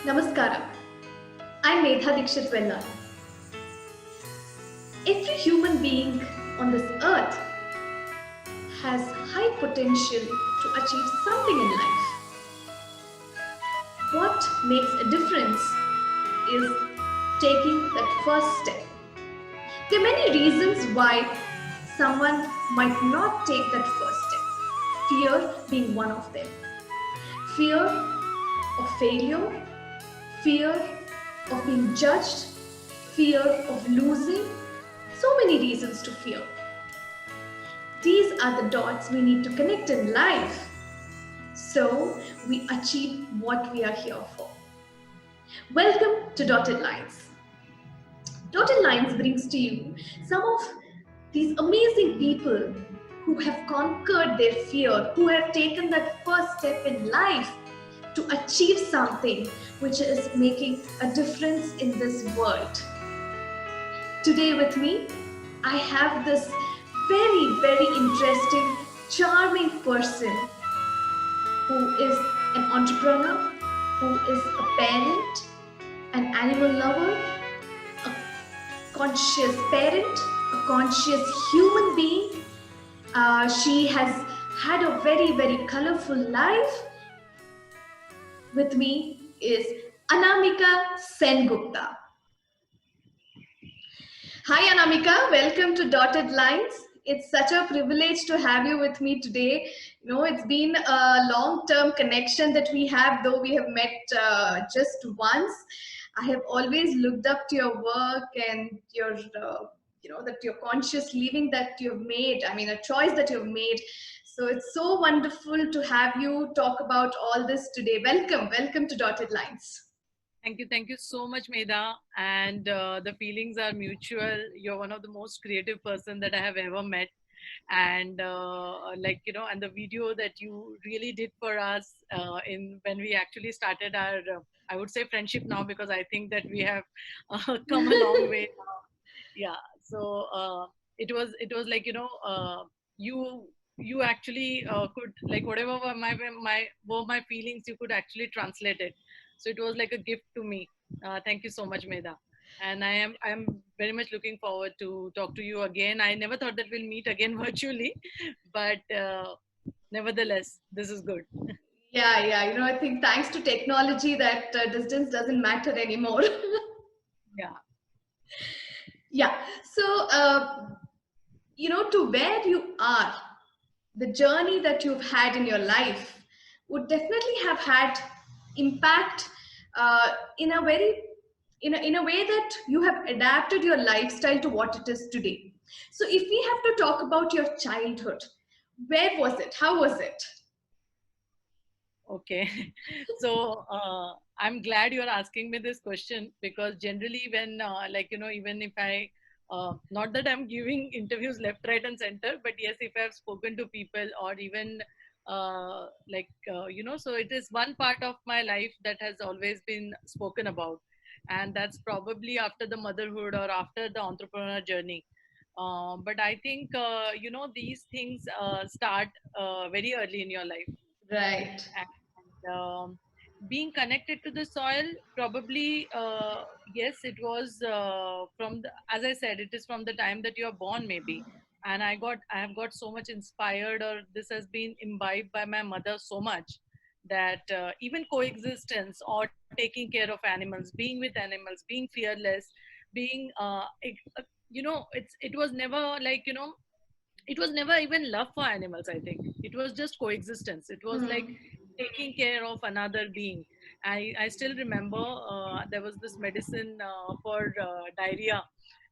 Namaskaram. I'm Medha Dikshit Vella. Every human being on this earth has high potential to achieve something in life. What makes a difference is taking that first step. There are many reasons why someone might not take that first step. Fear being one of them. Fear of failure, fear of being judged, fear of losing. So many reasons to fear. These are the dots we need to connect in life so we achieve what we are here for. Welcome to Dotted Lines. Dotted Lines brings to you some of these amazing people who have conquered their fear, who have taken that first step in life to achieve something which is making a difference in this world. Today with me, I have this very interesting, charming person who is an entrepreneur, who is a parent, an animal lover, a conscious parent, a conscious human being. She has had a very colorful life. With me is Anamika Sengupta. Hi, Anamika. Welcome to Dotted Lines. It's such a privilege to have you with me today. You know, it's been a long-term connection that we have, though we have met just once. I have always looked up to your work and your, that your conscious living that you've made. I mean, a choice that you've made. So it's so wonderful to have you talk about all this today. Welcome to Dotted Lines. Thank you so much, Medha. And the feelings are mutual. You're one of the most creative person that I have ever met. And and the video that you really did for us in when we actually started our, I would say friendship now, because I think that we have come a long way now. Yeah. So it was like you actually could, like, whatever were my feelings, you could actually translate it. So it was like a gift to me. Thank you so much, Medha. And I'm very much looking forward to talk to you again. I never thought that we'll meet again virtually, but nevertheless, this is good. Yeah. You know, I think thanks to technology, that distance doesn't matter anymore. Yeah. Yeah. So, to where you are, the journey that you've had in your life would definitely have had impact in a very in a way that you have adapted your lifestyle to what it is today. So, if we have to talk about your childhood, where was it? How was it? Okay. So I'm glad you're asking me this question, because generally when even if I not that I'm giving interviews left, right, and center, but yes, if I've spoken to people, or even so it is one part of my life that has always been spoken about, and that's probably after the motherhood or after the entrepreneur journey. But I think these things start very early in your life. Right. And being connected to the soil, probably, yes, it was from the, as I said, it is from the time that you are born, maybe. And I have got so much inspired, or this has been imbibed by my mother so much, that even coexistence or taking care of animals, being with animals, being fearless, being it was never like, it was never even love for animals. I think it was just coexistence. It was like Hmm. taking care of another being. I still remember there was this medicine for diarrhea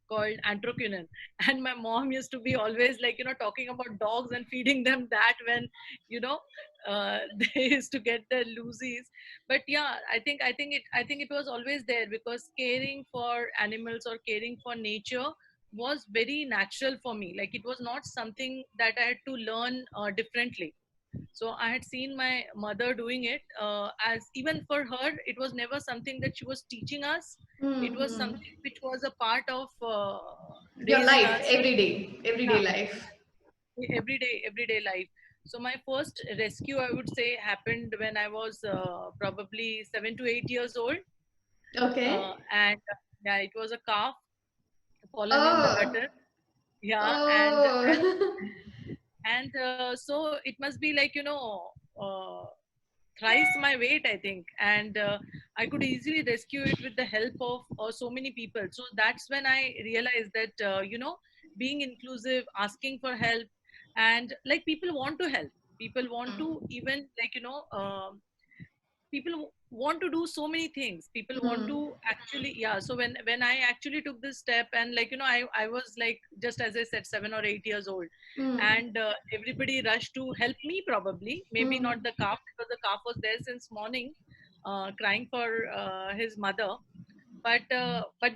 called antroquinone, and my mom used to be always like, talking about dogs and feeding them that when you know they used to get the loosies. But yeah, I think it was always there, because caring for animals or caring for nature was very natural for me. Like, it was not something that I had to learn differently. So I had seen my mother doing it, as even for her it was never something that she was teaching us. It was Hmm. something which was a part of Your raising life, us. everyday Yeah, life. everyday life. So my first rescue, I would say, happened when I was probably 7 to 8 years old, Okay. and yeah, it was a calf fallen in the Oh. gutter. Yeah, Oh. and so it must be like, uh, thrice my weight, I think, and I could easily rescue it with the help of so many people. So that's when I realized that being inclusive, asking for help, and like people want to help, people want to Hmm. even like people want to do so many things, people want to Hmm. actually, yeah. So when I actually took this step, and like I was like, just as I said, 7 or 8 years old, Hmm. and everybody rushed to help me, probably maybe Hmm. not the calf, because the calf was there since morning, crying for his mother. But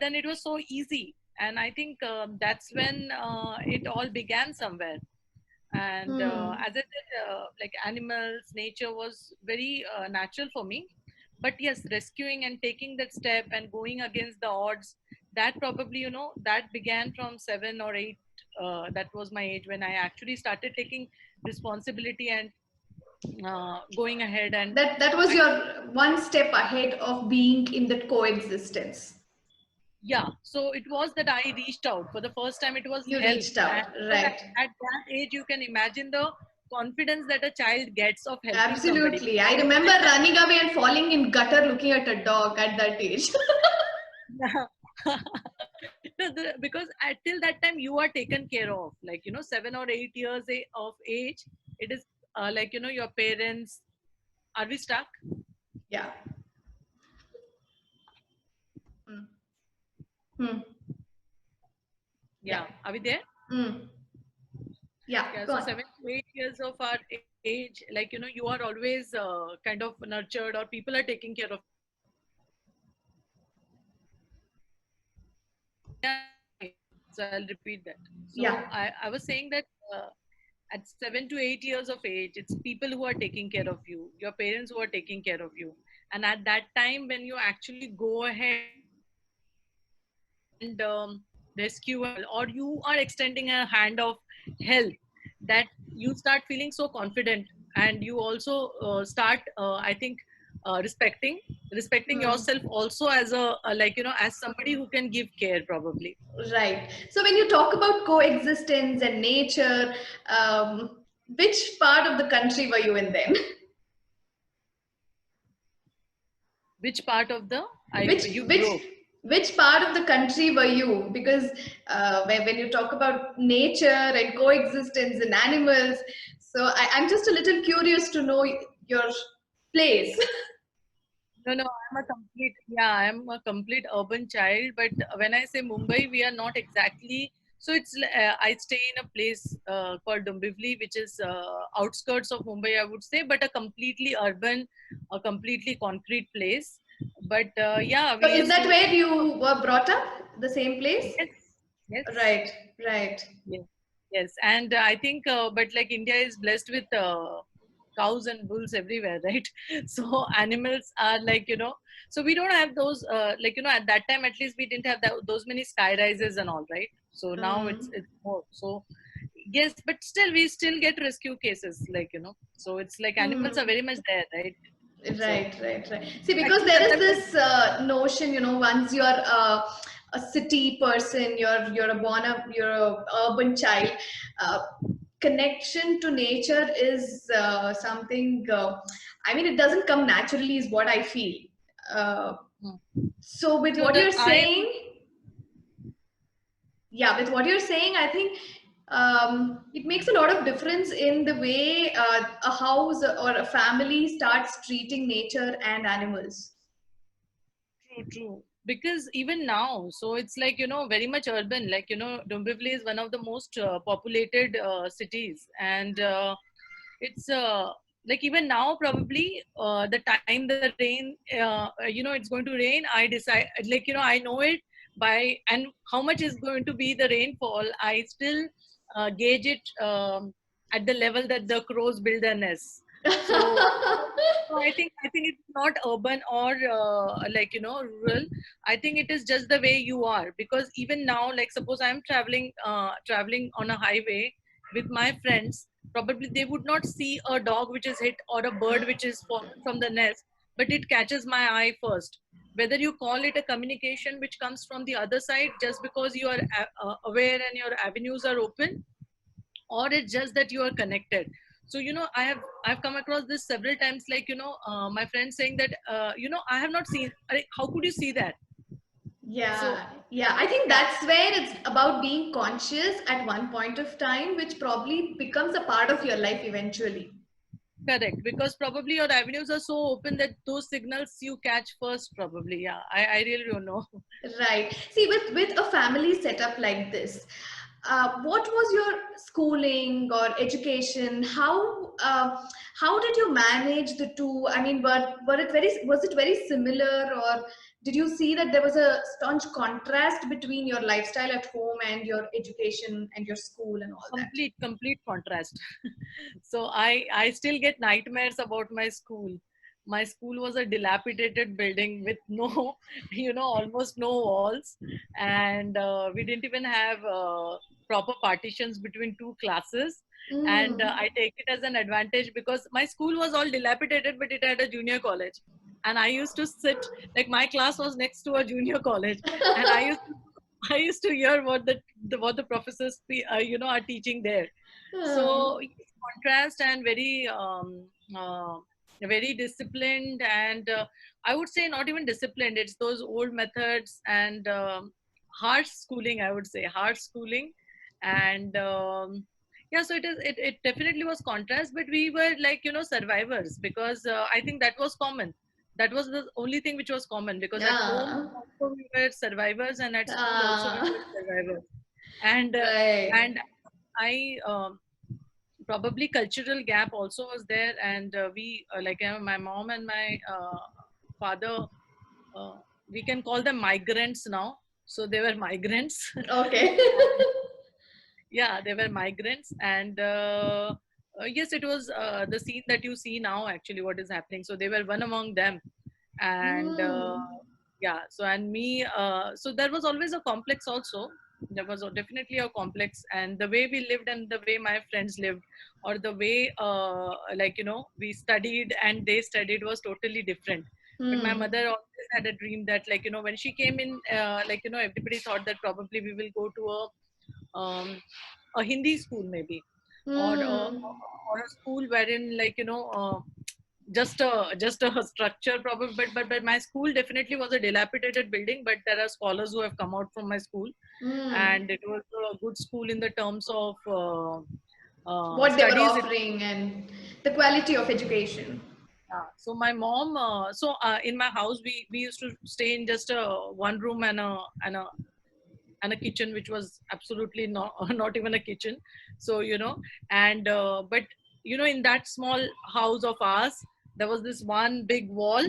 then it was so easy, and I think that's when it all began somewhere. And Hmm. as I said, like animals, nature was very natural for me. But yes, rescuing and taking that step and going against the odds, that probably, that began from 7 or 8. That was my age when I actually started taking responsibility and going ahead. And That was I, your one step ahead of being in that coexistence. yeah, so it was that I reached out for the first time. It was You help, reached and out, because right? at that age, you can imagine the confidence that a child gets of helping somebody. Absolutely. I remember running away and falling in gutter looking at a dog at that age. No, because till that time you are taken care of, like 7 or 8 years of age. It is like your parents. Are we stuck? Yeah. Mm. Hmm. Yeah. Yeah, are we there? Mm. Yeah. Yeah, Go so on. 7 to 8 years of our age, like you are always kind of nurtured, or people are taking care of. So I'll repeat that. So Yeah. I was saying that at 7 to 8 years of age, it's people who are taking care of you, your parents who are taking care of you. And at that time, when you actually go ahead and rescue, or you are extending a hand of help, that you start feeling so confident, and you also start, I think, respecting Hmm. yourself also as a like as somebody who can give care, probably. Right. So when you talk about coexistence and nature, which part of the country were you in then? Which part of the I which you which broke? which part of the country were you? Because when you talk about nature and coexistence and animals, so I'm just a little curious to know your place. No, no, yeah, I'm a complete urban child. But when I say Mumbai, we are not exactly. So I stay in a place called Dombivli, which is outskirts of Mumbai, I would say, but a completely urban, a completely concrete place. But yeah, So we is used that to. where you were brought up? The same place? Yes, yes, Right, right. yes, yes. And I think, but like India is blessed with cows and bulls everywhere, right? So animals are like, so we don't have those, like, at that time, at least we didn't have those many sky rises and all, right? So now Hmm. it's more. So yes, but still, we still get rescue cases, like, so it's like animals are Hmm. very much there, right? So Right, right, right. See, because actually, there is otherwise, this notion, once you're a city person, you're a urban child. Uh, Connection to nature is something. I mean, it doesn't come naturally, is what I feel. Uh, hmm. so, with So what you're I am. saying, yeah, with what you're saying, I think it makes a lot of difference in the way a house or a family starts treating nature and animals. True, true. Because even now, so it's like, very much urban. Like, Dombivli is one of the most populated cities. And it's like even now, probably the time the rain, it's going to rain, I decide, like, I know it by, and how much is going to be the rainfall. I still gauge it at the level that the crows build their nests. So so I think it's not urban or like rural. I think it is just the way you are, because even now, like suppose I'm traveling on a highway with my friends. Probably they would not see a dog which is hit or a bird which is fallen from the nest, but it catches my eye first. Whether you call it a communication which comes from the other side just because you are aware and your avenues are open, or it's just that you are connected. So I've come across this several times, like my friend saying that I have not seen, how could you see that? So Yeah, yeah. I think yeah, that's where it's about being conscious at one point of time, which probably becomes a part of your life eventually. correct, because probably your avenues are so open that those signals you catch first, probably. Yeah, I really don't know. Right. See, with a family setup like this, what was your schooling or education? How did you manage the two? I mean, were it very was it very similar, or did you see that there was a staunch contrast between your lifestyle at home and your education and your school and all that? Complete contrast. So I still get nightmares about my school. My school was a dilapidated building with no almost no walls, and we didn't even have proper partitions between two classes. And Mm. I take it as an advantage because my school was all dilapidated, but it had a junior college, and I used to sit, like, my class was next to a junior college, and I used to hear what the professors are teaching there. Uh, So yes, contrast, and uh, very disciplined, and I would say not even disciplined. It's those old methods and harsh schooling. I would say harsh schooling, and yeah. So it definitely was contrast, but we were like survivors, because I think that was common. That was the only thing which was common, because at home yeah. also we were survivors, and at school also we Uh, were survivors. And right. and I probably cultural gap also was there, and we like my mom and my father, uh, we can call them migrants now, so they were migrants. Okay. Yeah, they were migrants, and yes, it was the scene that you see now, actually what is happening. So they were one among them, and Hmm. yeah. So and me, so there was always a complex also. There was definitely a complex, and the way we lived and the way my friends lived, or the way like we studied and they studied, was totally different. But my Hmm. mother always had a dream that, like when she came in, like everybody thought that probably we will go to a Hindi school maybe, Hmm. or a school wherein, like just a structure probably. But my school definitely was a dilapidated building, but there are scholars who have come out from my school, Hmm. and it was a good school in the terms of What they were studies. offering and the quality of education. So my mom, in my house we used to stay in just a one room and a kitchen, which was absolutely not not even a kitchen. So and but in that small house of ours, there was this one big wall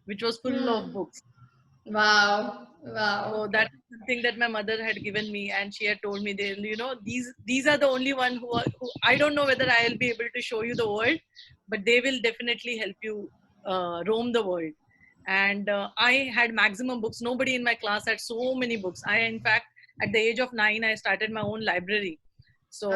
which was full of Hmm. books. Wow. So Wow. that is something that my mother had given me, and she had told me, they these are the only one who I don't know whether I'll be able to show you the world, but they will definitely help you roam the world. And I had maximum books. Nobody in my class had so many books. I, in fact, at the age of 9, I started my own library. So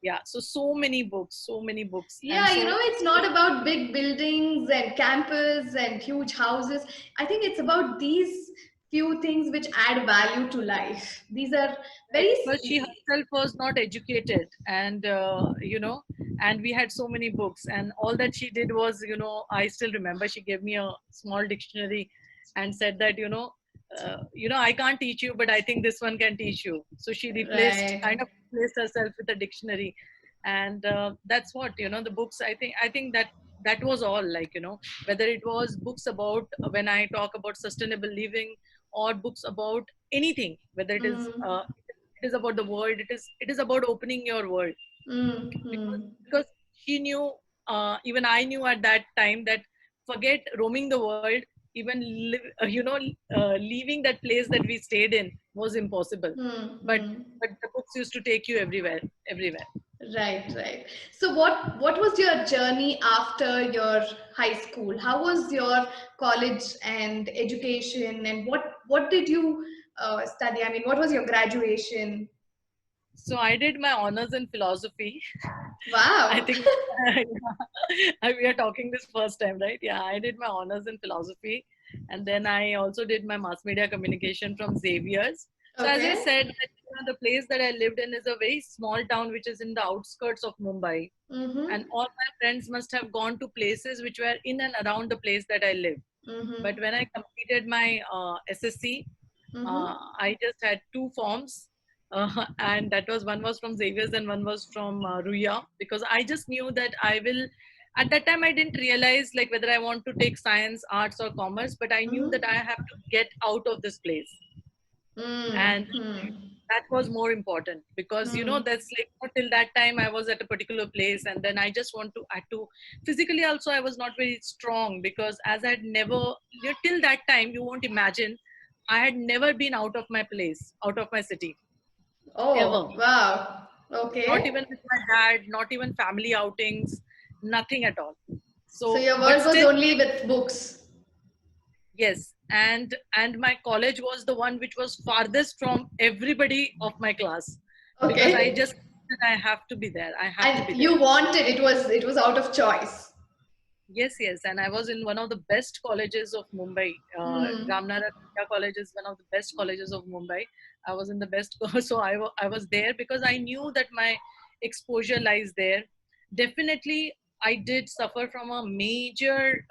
yeah, so many books, so many books. And Yeah, so it's not about big buildings and campus and huge houses. I think it's about these few things which add value to life. These are right, very, because she herself was not educated, and and we had so many books, and all that she did was, I still remember, she gave me a small dictionary and said that, I can't teach you, but I think this one can teach you. So she right. replaced herself with a dictionary. And that's what, the books, I think that was all, like whether it was books about, when I talk about sustainable living, or books about anything, whether Mm, it is about the world, it is about opening your world. because mm. because she knew, even I knew at that time, that forget roaming the world, even leaving that place that we stayed in was impossible. Hmm, but hmm. but the books used to take you everywhere, everywhere. Right, right. So what was your journey after your high school? How was your college and education, and what did you study? I mean, what was your graduation? So I did my honors in philosophy. I Wow. think we are talking this first time, right? Yeah, I did my honors in philosophy, and then I also did my mass media communication from Xavier's. So as I Okay. said, that, the place that I lived in is a very small town which is in the outskirts of Mumbai, and Mm-hmm. all my friends must have gone to places which were in and around the place that I live. But Mm-hmm. when I completed my SSC, Mm-hmm. I just had two forms, and that was one was from Xavier's and one was from Ruya, because I just knew that I will. At that time, I didn't realize like whether I want to take science, arts, or commerce, but I knew that I Mm-hmm. have to get out of this place, and Mm-hmm. that was more important, because Mm-hmm. that's like till that time I was at a particular place, and then I just want to I had to physically also I was not very strong, because as I had never, till that time, you won't imagine, I had never been out of my place, out of my city, Oh, ever. wow. Not Okay. even with my dad, not even family outings, nothing at all. So So your but world was still, only with books. yes, and my college was the one which was farthest from everybody of my class, because I Okay. just that I have to be there. I have to And be there. you wanted it was out of choice. Yes, yes, and I was in one of the best colleges of Mumbai. Hmm. Ramnara Vidya College is one of the best colleges of Mumbai. I was in the best, so I was there because I knew that my exposure lies there. Definitely, I did suffer from a major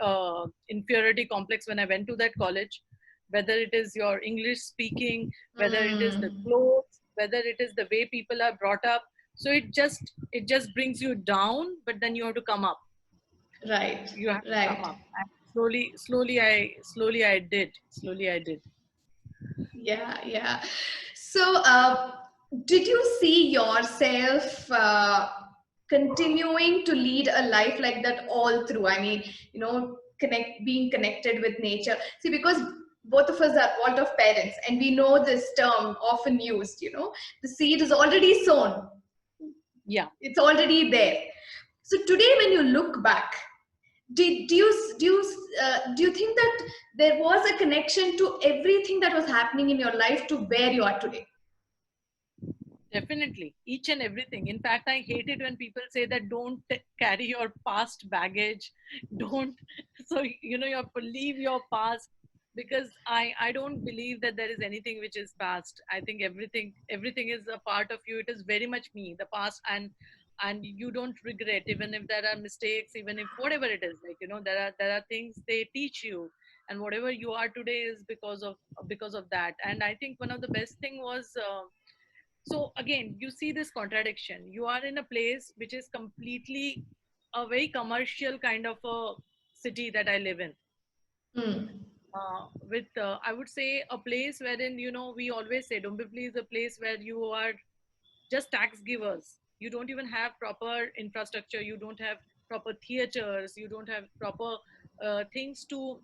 inferiority complex when I went to that college. Whether it is your English speaking, whether it is the Hmm. clothes, whether it is the way people are brought up, so it just brings you down. But then you have to come up, Right. you have to come Right. up, and slowly I did. Yeah. Yeah. So, did you see yourself continuing to lead a life like that all through? I mean, being connected with nature. See, because both of us are world of parents, and we know this term often used. The seed is already sown. Yeah, It's already there. So today, when you look back, do you think that there was a connection to everything that was happening in your life to where you are today? definitely, each and everything. In fact, I hate it when people say that don't carry your past baggage, don't. So you have to leave your past, because I don't believe that there is anything which is past. I think everything is a part of you. It is very much me, the past, and you don't regret, even if there are mistakes, even if whatever it is, like there are things they teach you, and whatever you are today is because of that. And I think one of the best thing was, so again, you see this contradiction. You are in a place which is completely a very commercial kind of a city that I live in, Hmm. with I would say a place wherein we always say Dombivli is a place where you are just tax givers. You don't even have proper infrastructure. You don't have proper theaters. You don't have proper things to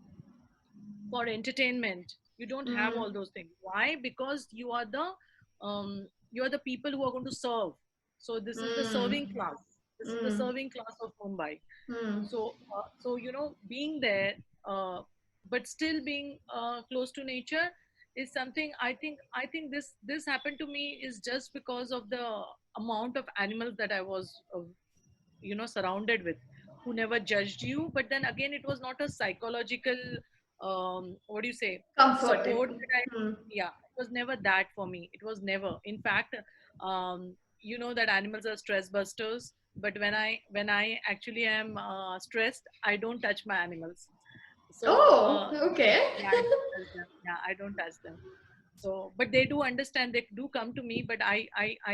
for entertainment. You don't have all Hmm. those things. Why? Because you are the people who are going to serve. So this is the serving Hmm. class. This is the Hmm. serving class of Mumbai. Hmm. So being there, but still being close to nature is something. I think this happened to me is just because of the amount of animals that I was surrounded with, who never judged you. But then again, it was not a psychological, what do you say, Comfort. support that I, Hmm. yeah, it was never that for me. It was never. In fact, you know that animals are stress busters, but when I actually am stressed, I don't touch my animals. So Oh, okay. yeah, I don't touch them. Yeah, I don't touch them. So but they do understand, they do come to me, but I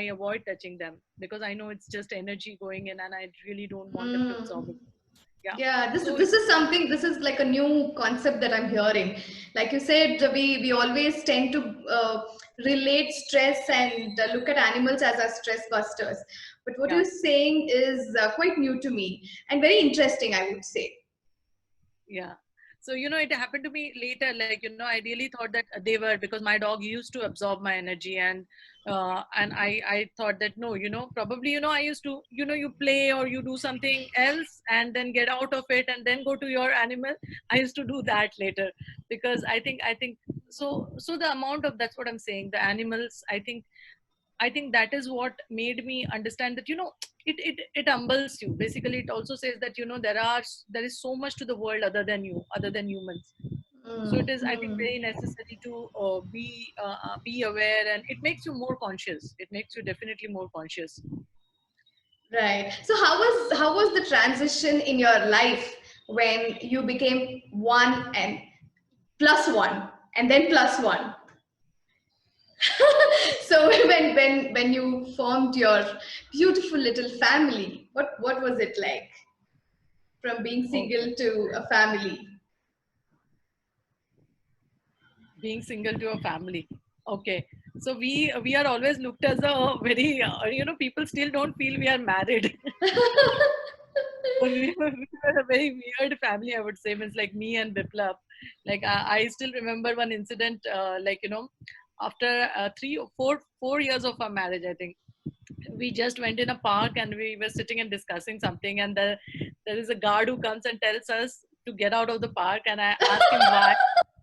avoid touching them, because I know it's just energy going in, and I really don't want them to absorb it. Hmm. Yeah. Yeah, this So this is something. This is like a new concept that I'm hearing. Like you said, we always tend to relate stress and look at animals as our stress busters. But what yeah, you're saying is quite new to me and very interesting, I would say. yeah. So it happened to me later. Like I really thought that they were, because my dog used to absorb my energy, and I thought that no, probably I used to, you play or you do something else and then get out of it and then go to your animal. I used to do that later, because I think so the amount of, that's what I'm saying, the animals, I think I think that is what made me understand that, it humbles you. Basically, it also says that, there is so much to the world other than you, other than humans. So it Mm, is, I think, mm. very necessary to be aware, and it makes you more conscious. It makes you definitely more conscious. Right. So how was the transition in your life when you became one and plus one and then plus one? So when you formed your beautiful little family, what was it like from being Okay. single to a family? Being single to a family. Okay. So we are always looked as a very, people still don't feel we are married. We were a very weird family, I would say. Means like me and Biplab. Like I still remember one incident. After 4 years of our marriage, I think we just went in a park and we were sitting and discussing something, and there is a guard who comes and tells us to get out of the park, and I ask him why,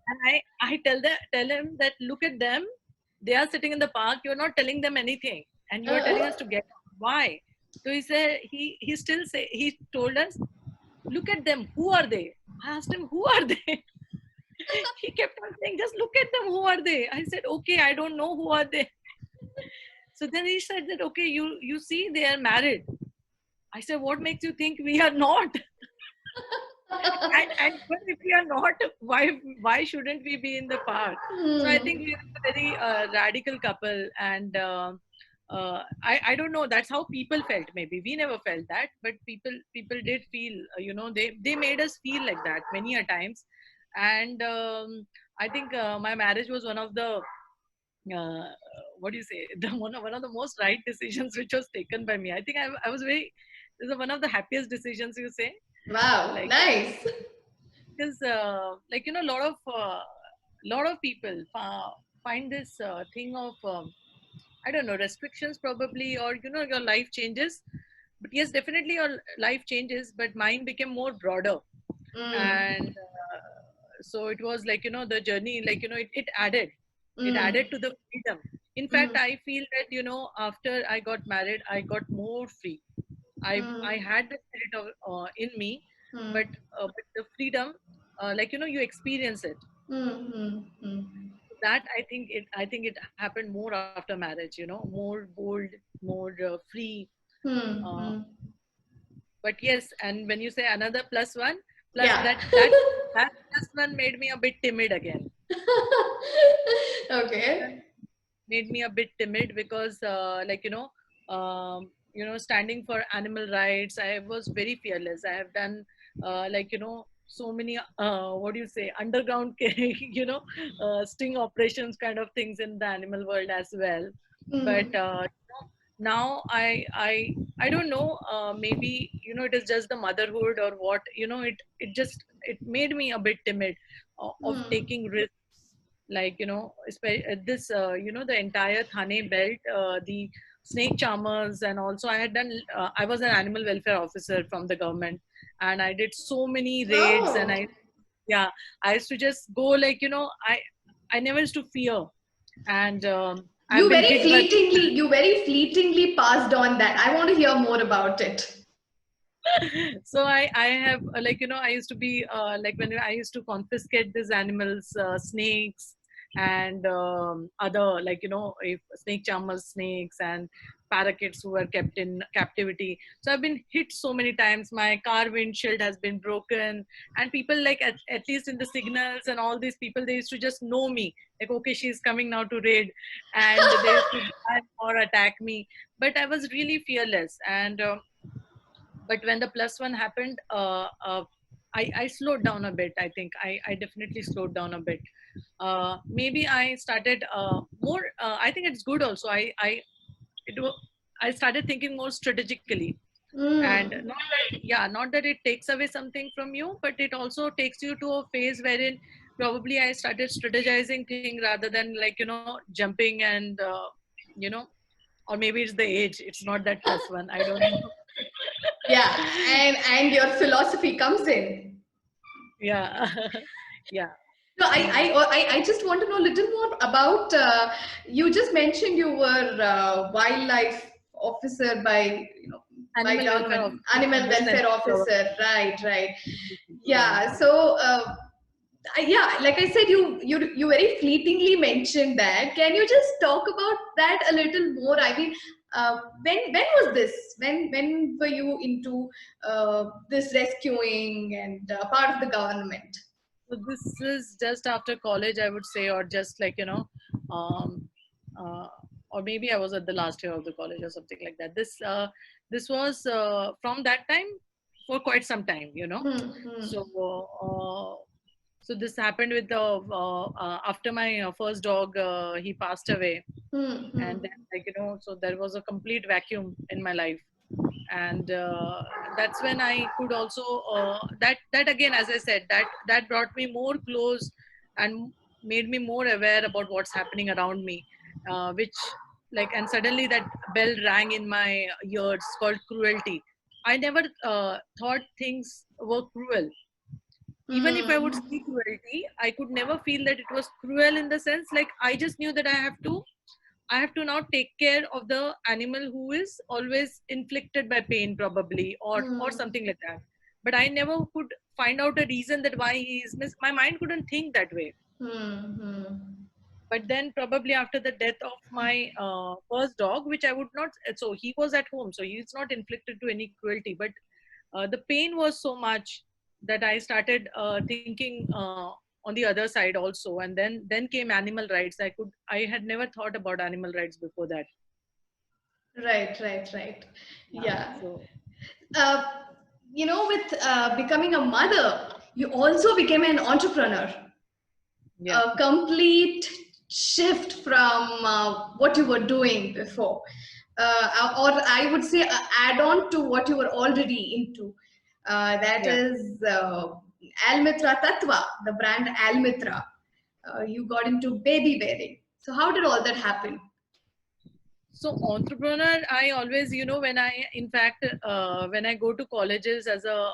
and I tell him that look at them, they are sitting in the park, you're not telling them anything, and you are telling us to get out. Why? So he said, he told us, look at them, who are they? I asked him, who are they? He kept on saying, just look at them, who are they? I said, okay, I don't know who are they. So then he said that, okay, you see, they are married. I said, what makes you think we are not? And but if we are not, why shouldn't we be in the park? So I think Hmm. we are a very radical couple, and I don't know. That's how people felt. Maybe we never felt that, but people did feel. They made us feel like that many a times, and I think my marriage was one of the uh, what do you say, the one of the most right decisions which was taken by me. I think I was very, this is one of the happiest decisions, you say, Wow, like, nice. because like, lot of people find this thing of I don't know, restrictions probably, or your life changes. But yes, definitely your life changes, but mine became more broader. And Mm. so it was like, the journey, like, it added Mm. to the freedom. In fact, Mm. I feel that, after I got married, I got more free. I Mm. had the spirit of in me, Mm. but the freedom, like, you experience it. Mm. Mm. Mm. That I think it happened more after marriage. More bold, more free. Mm. Uh, Mm. but yes, and when you say another plus one, plus Yeah. that plus one made me a bit timid again. Okay. Made me a bit timid because like, standing for animal rights, I was very fearless. I have done like, so many what do you say, underground sting operations kind of things in the animal world as well. But Mm. now I don't know, maybe, it is just the motherhood or what, it made me a bit timid of Mm. taking risks. Like, this the entire Thane belt, the snake charmers, and also I had done, I was an animal welfare officer from the government, and I did so many raids, and Oh. yeah, I used to just go, like, I never used to fear. And I've been hit by You very fleetingly passed on that. I want to hear more about it. so I have, like, I used to be like, when I used to confiscate these animals, snakes, and other, like, if snake charmers, snakes, and parakeets who were kept in captivity. So I've been hit so many times, my car windshield has been broken, and people, like, at least in the signals, and all these people, they used to just know me, like, okay, she's coming now to raid, and they used to or attack me. But I was really fearless. And but when the plus one happened, I slowed down a bit. I think I definitely slowed down a bit. Maybe I started more, I think it's good also. It, wa- I started thinking more strategically. And Mm. not that it takes away something from you, but it also takes you to a phase wherein probably I started strategizing thing rather than, like, jumping, and you know or maybe it's the age, it's not that plus one, I don't know. Yeah, and your philosophy comes in. Yeah. Yeah. No, I just want to know a little more about. You just mentioned you were wildlife officer by, by Animal welfare government, officer animal from the welfare central officer. government. Right, right. Yeah. Yeah. So, yeah, like I said, you very fleetingly mentioned that. Can you just talk about that a little more? I mean, when was this? When were you into this rescuing and part of the government? So this is just after college, I would say, or just like, um, uh, or maybe I was at the last year of the college or something like that. This was from that time for quite some time, Hmm, hmm, So, so this happened with the after my first dog, he passed away, hmm, and hmm. then like so there was a complete vacuum in my life, and that's when I could also that again, as I said, that brought me more close and made me more aware about what's happening around me, which like, and suddenly that bell rang in my ears called cruelty. I never thought things were cruel. Even if I would Hmm. see cruelty, I could never feel that it was cruel, in the sense like I just knew that I have to now take care of the animal who is always inflicted by pain, probably, or Hmm. something like that. But I never could find out a reason that why he is my mind couldn't think that way. Hmm. Hmm. But then probably after the death of my first dog, which I would not, so he was at home, so he's not inflicted to any cruelty, but the pain was so much that I started thinking on the other side also, and then came animal rights. I had never thought about animal rights before that. Right, right, right. Yeah. Yeah. So Uh, with becoming a mother, you also became an entrepreneur. yeah. A complete shift from what you were doing before, or I would say add on to what you were already into. That Yeah. is Almitra Tatva, the brand Almitra. You got into baby wearing. So how did all that happen? So entrepreneur, I always, when I, in fact, when I go to colleges as a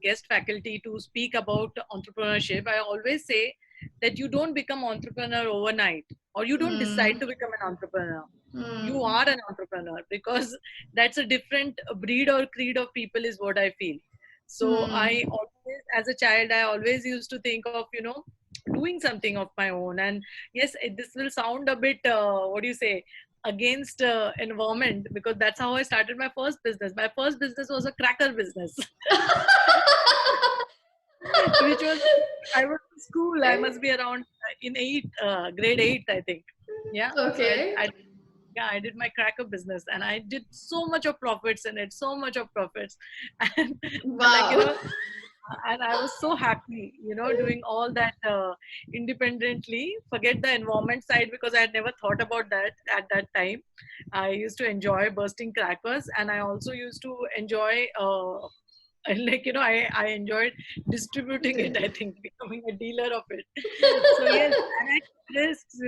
guest faculty to speak about entrepreneurship, I always say that you don't become entrepreneur overnight, or you don't decide Hmm. to become an entrepreneur. You Hmm. are an entrepreneur, because that's a different breed or creed of people, is what I feel. So I Hmm. always, as a child, I always used to think of, doing something of my own. And yes, this will sound a bit, what do you say, against environment, because that's how I started my first business. My first business was a cracker business, which was, I was in school. I must be around in grade eight, I think. Yeah. So Okay. yeah, I did my cracker business, and I did so much of profits in it, so much of profits, and like Wow. and I was so happy, doing all that independently. Forget the environment side, because I had never thought about that at that time. I used to enjoy bursting crackers, and I also used to enjoy. Like I enjoyed distributing it. I think becoming a dealer of it. So yes, and I took risks.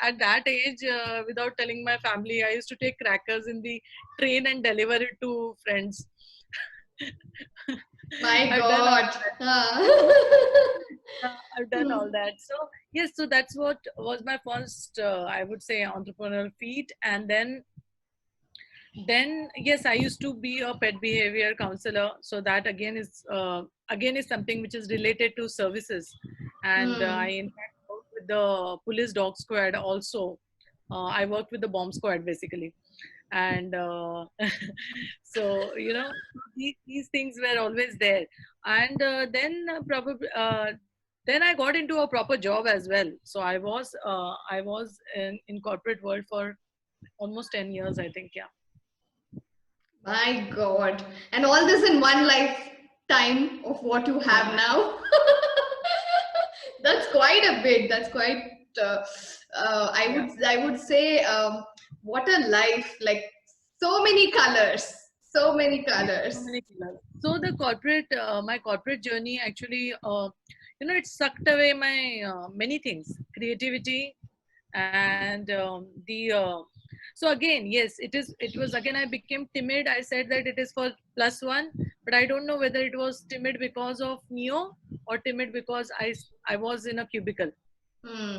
At that age, without telling my family, I used to take crackers in the train and deliver it to friends. My I've done all God. Ah. I've done all that. So yes, so that's what was my first, I would say, entrepreneurial feat. And then yes, I used to be a pet behavior counselor. So that again is something which is related to services. And I Hmm. in fact worked with the police dog squad also. I worked with the bomb squad basically, and so these things were always there. And then probably then I got into a proper job as well. So I was in corporate world for almost 10 years, I think. Yeah. My God. And all this in one lifetime of what you have Yeah. now. That's quite a bit. That's quite. Yeah. I would say, what a life! Like so many colors. So many Yes, so colors. many killers. So my corporate journey actually, it sucked away my many things, creativity, and So again, yes, it was again, I became timid. I said that it is for +1, but I don't know whether it was timid because of Neo or timid because I was in a cubicle.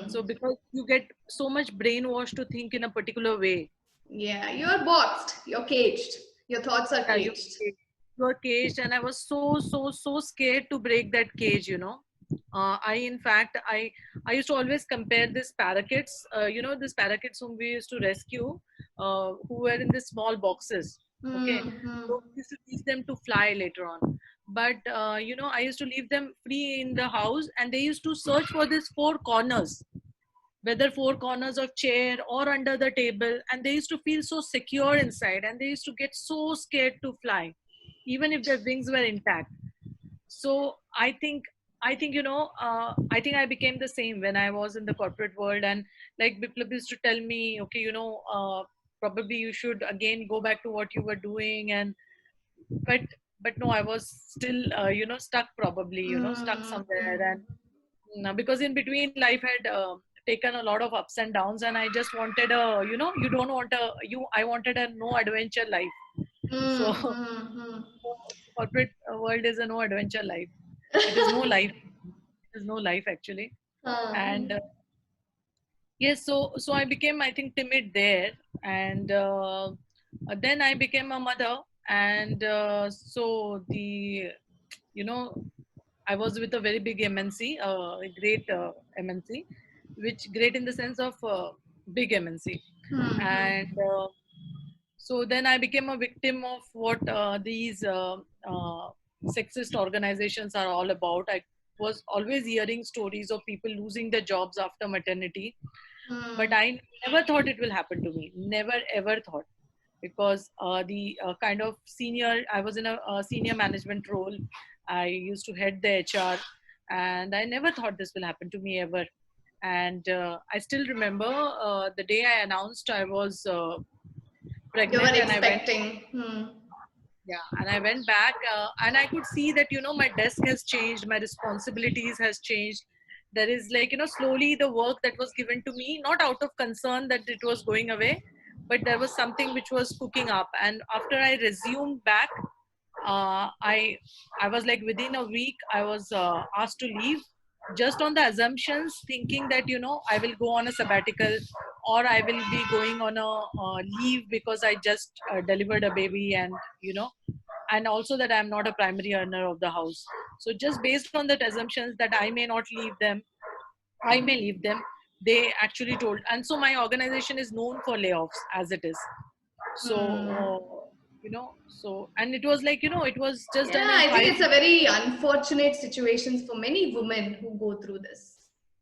So Hmm. because you get so much brainwashed to think in a particular way. Yeah, you're boxed. You're caged. Your thoughts are Yeah, caged. you're caged, and I was so scared to break that cage. I in fact I used to always compare these parakeets. These parakeets whom we used to rescue, who were in these small boxes. Okay, Hmm. so we used to teach them to fly later on. But I used to leave them free in the house, and they used to search for these four corners, whether four corners of chair or under the table, and they used to feel so secure inside, and they used to get so scared to fly even if their wings were intact. So I think I became the same when I was in the corporate world. And like Biplab used to tell me, okay, probably you should again go back to what you were doing. And but but no, I was still stuck, probably stuck Hmm. somewhere. And no, because in between life had taken a lot of ups and downs, and I just wanted a, you don't want a you I wanted a no adventure life. So Hmm. Hmm. corporate world is a no adventure life. It is no life. It is no life actually. And Hmm. yes, so I became, I think, timid there. And then I became a mother. And so the you know I was with a very big MNC, a great MNC, which great in the sense of big MNC. Hmm. And so then I became a victim of what these sexist organizations are all about. I was always hearing stories of people losing their jobs after maternity, but Hmm. I never thought it will happen to me. Never ever thought, because the kind of senior, I was in a senior management role. I used to head the HR, and I never thought this will happen to me ever. And I still remember the day I announced I was You were pregnant, and I went. expecting. Hmm. Yeah, and I went back, and I could see that my desk has changed, my responsibilities has changed. There is, like, slowly the work that was given to me, not out of concern that it was going away, but there was something which was cooking up. And after I resumed back, uh, i I was like, within a week I was asked to leave, just on the assumptions, thinking that I will go on a sabbatical, or I will be going on a leave because I just delivered a baby. And and also that I'm not a primary earner of the house. So just based on that assumptions that I may not leave them, I may leave them, they actually told. And so my organization is known for layoffs as it is. So Hmm. and it was like, it was just Yeah, done in I think five it's a very unfortunate situation for many women who go through this.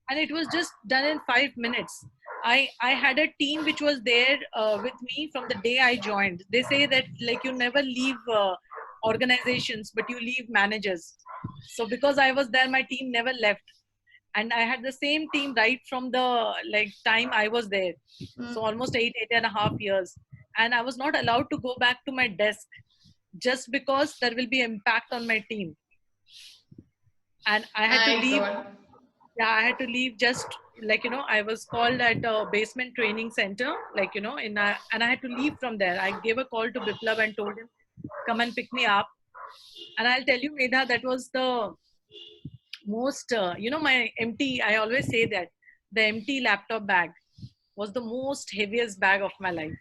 and it was just done in 5 minutes. I had a team which was there with me from the day I joined. They say that, like, you never leave organizations, but you leave managers. So because I was there, my team never left. And I had the same team right from the, like, time I was there. So Hmm. almost 8.5 years. And I was not allowed to go back to my desk, just because there will be impact on my team. And I had to My leave. God. Yeah, I had to leave, just like, I was called at a basement training center, like, and I had to leave from there. I gave a call to Biplab and told him, come and pick me up. And I'll tell you, Medha, that was the most my empty, I always say that the empty laptop bag was the most heaviest bag of my life.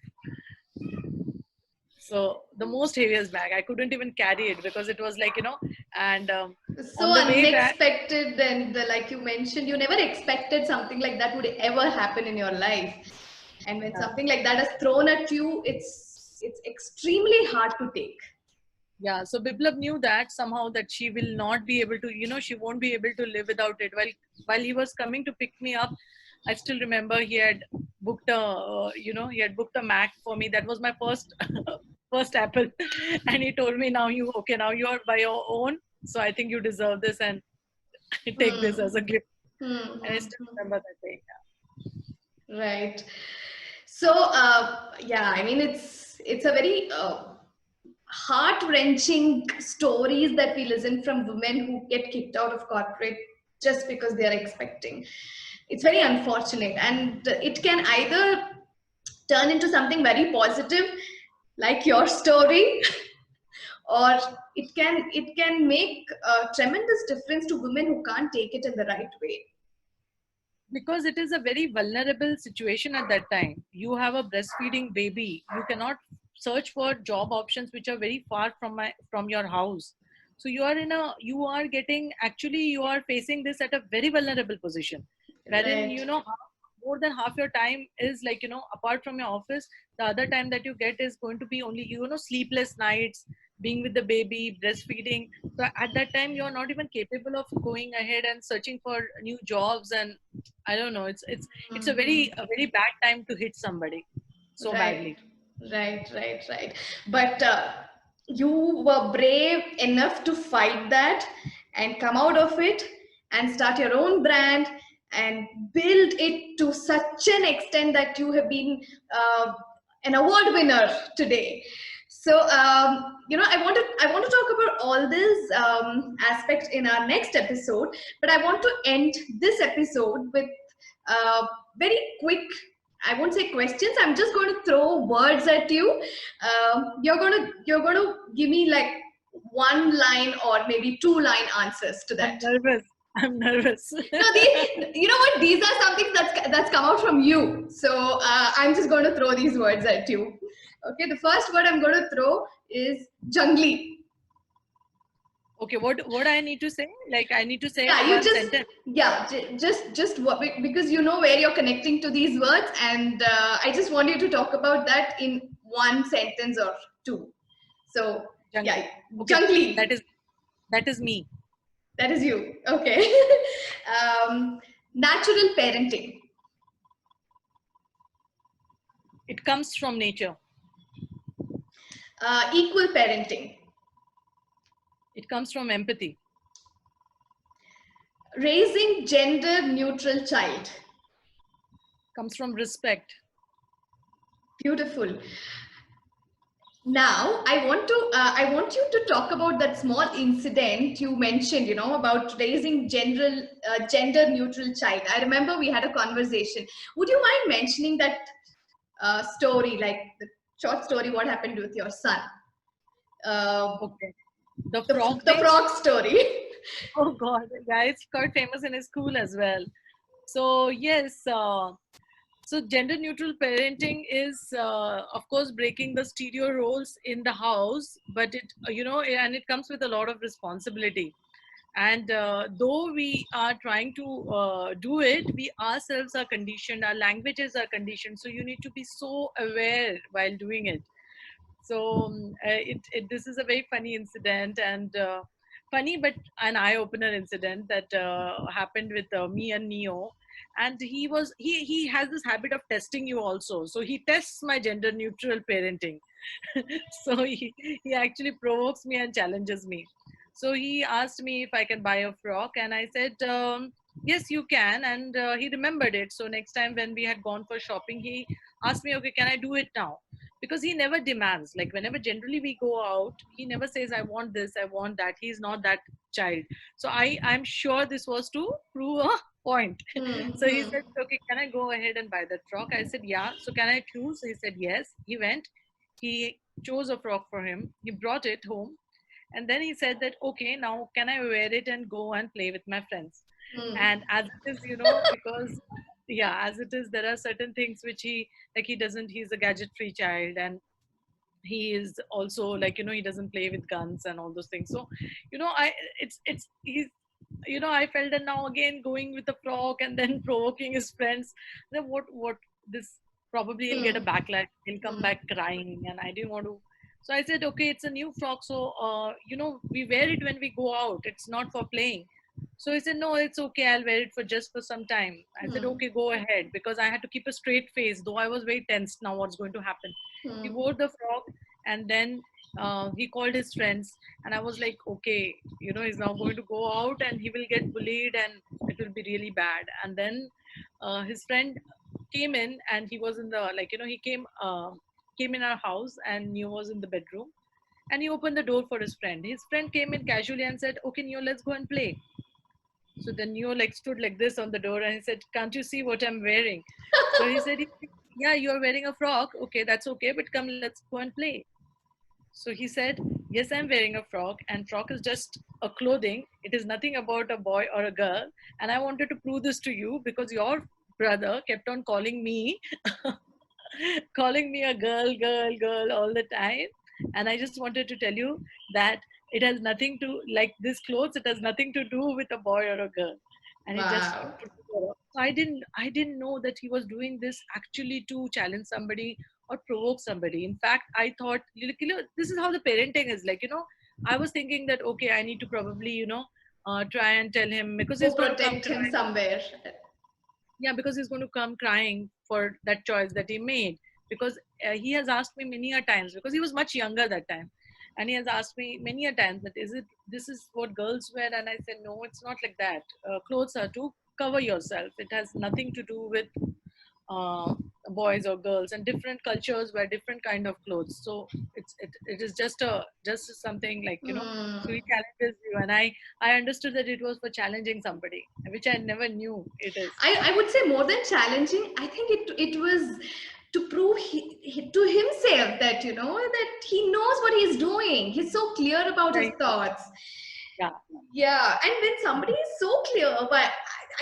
So the most heaviest bag, I couldn't even carry it, because it was like, and So on the way back. unexpected, and like you mentioned, you never expected something like that would ever happen in your life. And when Yeah. something like that is thrown at you, it's extremely hard to take. Yeah, so Biplab knew that somehow, that she will not be able to, she won't be able to live without it. While he was coming to pick me up, I still remember he had booked a Mac for me. That was my first first Apple, and he told me, now you are by your own, so I think you deserve this, and take this Hmm. as a gift. Hmm. And I Hmm. still Hmm. remember that day. Right. So, yeah, I mean, it's a very heart-wrenching stories that we listen from women who get kicked out of corporate just because they are expecting. It's very unfortunate, and it can either turn into something very positive, like your story, or it can make a tremendous difference to women who can't take it in the right way. Because it is a very vulnerable situation at that time. You have a breastfeeding baby, you cannot search for job options which are very far from your house. So you are getting, actually you are facing this at a very vulnerable position, wherein Right. more than half your time is like, apart from your office, the other time that you get is going to be only, sleepless nights, being with the baby, breastfeeding. So at that time you're not even capable of going ahead and searching for new jobs. And I don't know. It's Mhm. a very bad time to hit somebody so Right, badly. right. But you were brave enough to fight that and come out of it and start your own brand and build it to such an extent that you have been uh, an award winner today. So I want to talk about all these aspects in our next episode, but I want to end this episode with very quick, I won't say questions. I'm just going to throw words at you. You're going to give me like one line or maybe two line answers to I'm that. nervous. I'm nervous. No, you know what? These are something that's come out from you. So I'm just going to throw these words at you. Okay, the first word I'm going to throw is jungly. Okay, what I need to say? Like I need to say Yeah, it you one just sentence. yeah, just what, because you know where you're connecting to these words, and I just want you to talk about that in one sentence or two. So yeah, Jungly. Okay, jungly. that is that is me. That is you. Okay. Natural parenting. It comes from nature. Equal parenting. It comes from empathy. Raising gender neutral child. Comes from respect. Beautiful. Now I want you to talk about that small incident you mentioned, about raising gender neutral child. I remember we had a conversation. Would you mind mentioning that story, like the short story, what happened with your son, uh, Okay. The the, frog the thing. frog story? Oh God, yeah, it's quite famous in his school as well. So yes, so gender neutral parenting is, of course, breaking the stereo roles in the house, but and it comes with a lot of responsibility. And though we are trying to do it, we ourselves are conditioned, our languages are conditioned. So you need to be so aware while doing it. So this is a very funny incident, and funny but an eye-opener incident that happened with me and Neo. And he has this habit of testing you also, so he tests my gender neutral parenting. So he actually provokes me and challenges me. So he asked me if I can buy a frock, and I said, yes, you can. And he remembered it. So next time when we had gone for shopping, he asked me, okay, can I do it now? Because he never demands. Like whenever generally we go out, he never says, I want this, I want that. He's not that child. So I'm sure this was to prove a point. So he Hmm. said, okay, can I go ahead and buy that frock? I said, yeah. So can I choose? He said, yes. He went, he chose a frock for him, he brought it home, and then he said that, okay, now can I wear it and go and play with my friends? Hmm. And as it is, because yeah, as it is, there are certain things which he doesn't, he's a gadget free child. And he is also like, he doesn't play with guns and all those things. So I it's he's I felt that now again going with the frog and then provoking his friends, then what this, probably he'll get a Hmm. backlash, he'll come Hmm. back crying, and I didn't want to. So I said, okay, it's a new frog, so we wear it when we go out, it's not for playing. So he said, no, it's okay, I'll wear it for just for some time. I said, Hmm. okay, go ahead, because I had to keep a straight face, though I was very tense now what's going to happen. He Hmm. wore the frog, and then he called his friends, and I was like, okay, he's now going to go out and he will get bullied and it will be really bad. And then his friend came in, and he was in the, like, he came in our house, and Neo was in the bedroom, and he opened the door for his friend. His friend came in casually and said, okay, Neo, let's go and play. So then Neo like stood like this on the door, and he said, can't you see what I'm wearing? So he said, yeah, you're wearing a frock. Okay, that's okay, but come, let's go and play. So he said, yes, I'm wearing a frock, and frock is just a clothing. It is nothing about a boy or a girl. And I wanted to prove this to you because your brother kept on calling me, calling me a girl, girl, girl all the time. And I just wanted to tell you that it has nothing to, like this clothes, it has nothing to do with a boy or a girl. And it just Wow. so I didn't know that he was doing this actually to challenge somebody or provoke somebody. In fact, I thought, this is how the parenting is. Like, I was thinking that, okay, I need to probably, try and tell him because Go he's going to come protect him crying. somewhere. Yeah, because he's going to come crying for that choice that he made. Because he has asked me many a times, because he was much younger that time. And he has asked me many a times that, this is what girls wear? And I said, no, it's not like that. Clothes are to cover yourself. It has nothing to do with uh, boys or girls, and different cultures wear different kind of clothes. So it is just something like, so he Hmm. challenges you, and I understood that it was for challenging somebody, which I never knew it is. I would say more than challenging, I think it was to prove to himself that, that he knows what he's doing. He's so clear about his Right. thoughts. Yeah, Yeah, and when somebody is so clear, but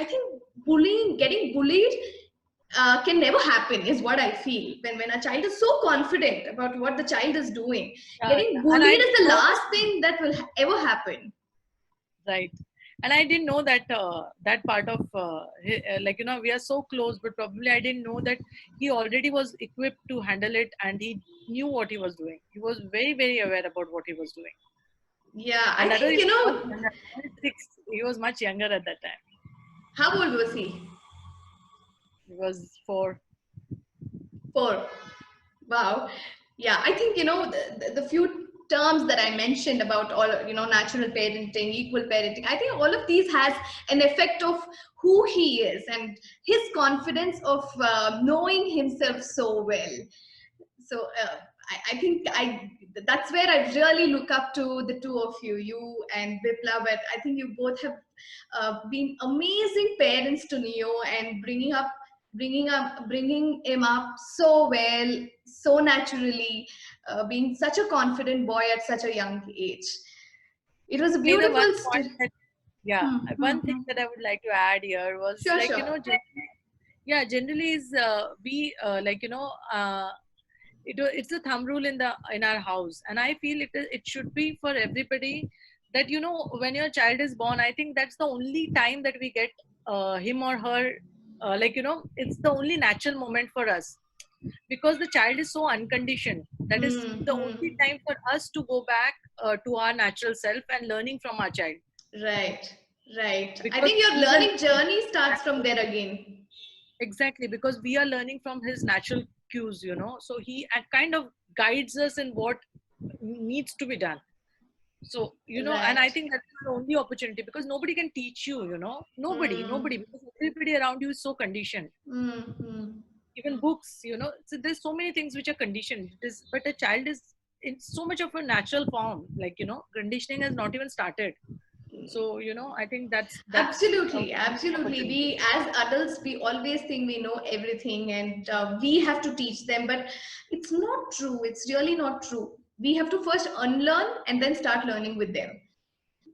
I think getting bullied can never happen, is what I feel. When a child is so confident about what the child is doing, yeah, getting yeah. And I bullied is didn't the know last that. thing that will ever happen. Right. And I didn't know that that part of like, we are so close, but probably I didn't know that he already was equipped to handle it, and he knew what he was doing. He was very, very aware about what he was doing. Yeah, I And that was, think, he was much younger. He was much younger at that time. how old was he? He was 4. 4. Wow. Yeah, I think, the few terms that I mentioned about all, natural parenting, equal parenting, I think all of these has an effect of who he is and his confidence of knowing himself so well. So I think that's where I really look up to the two of you and Vipla. But I think you both have been amazing parents to Neo, and bringing him up so well, so naturally, being such a confident boy at such a young age. It was a See, the one beautiful point story. that, yeah, Hmm, hmm, one thing hmm. that I would like to add here was Sure, like, sure. yeah, generally is we like, it's a thumb rule in our house, and I feel it should be for everybody, that, when your child is born, I think that's the only time that we get him or her, like, it's the only natural moment for us, because the child is so unconditioned. That is Hmm, the only hmm. time for us to go back to our natural self and learning from our child, Right, right. I because think your he's a learning journey starts from there again. exactly, because we are learning from his natural cues, so he kind of guides us in what needs to be done. So, and I Right. think that's the only opportunity, because nobody can teach you, nobody, Mm, because everybody around you is so conditioned. mm, mm. Even books, so there's so many things which are conditioned. But a child is in so much of a natural form, like, conditioning has not even started. So, I think that's a Absolutely, wonderful absolutely. opportunity. We as adults, we always think we know everything, and we have to teach them, but it's not true. It's really not true. We have to first unlearn and then start learning with them.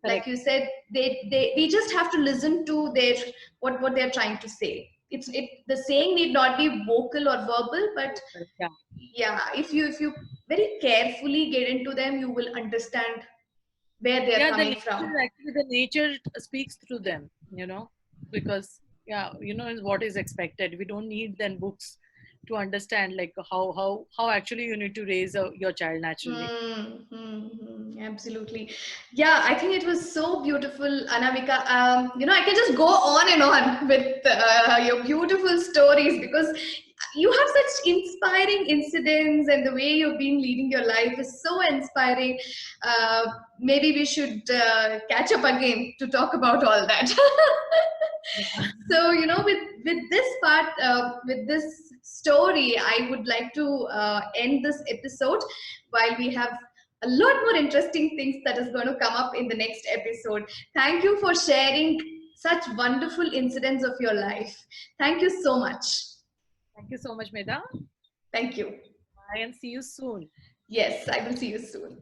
Like Correct. you said, we just have to listen to their what they're trying to say. It the saying need not be vocal or verbal, but Yeah. yeah, if you very carefully get into them, you will understand where they're Yeah, coming from. the nature speaks through them, because, yeah, is what is expected. We don't need then books to understand, like, how actually you need to raise your child naturally. Absolutely. Yeah, I think it was so beautiful, Anamika. I can just go on and on with your beautiful stories, because you have such inspiring incidents, and the way you've been leading your life is so inspiring. Uh, Maybe we should catch up again to talk about all that. Yeah. So, with this part, with this story, I would like to end this episode, while we have a lot more interesting things that is going to come up in the next episode. Thank you for sharing such wonderful incidents of your life. Thank you so much. Thank you so much, Meda. Thank you. Bye and see you soon. Yes, I will see you soon.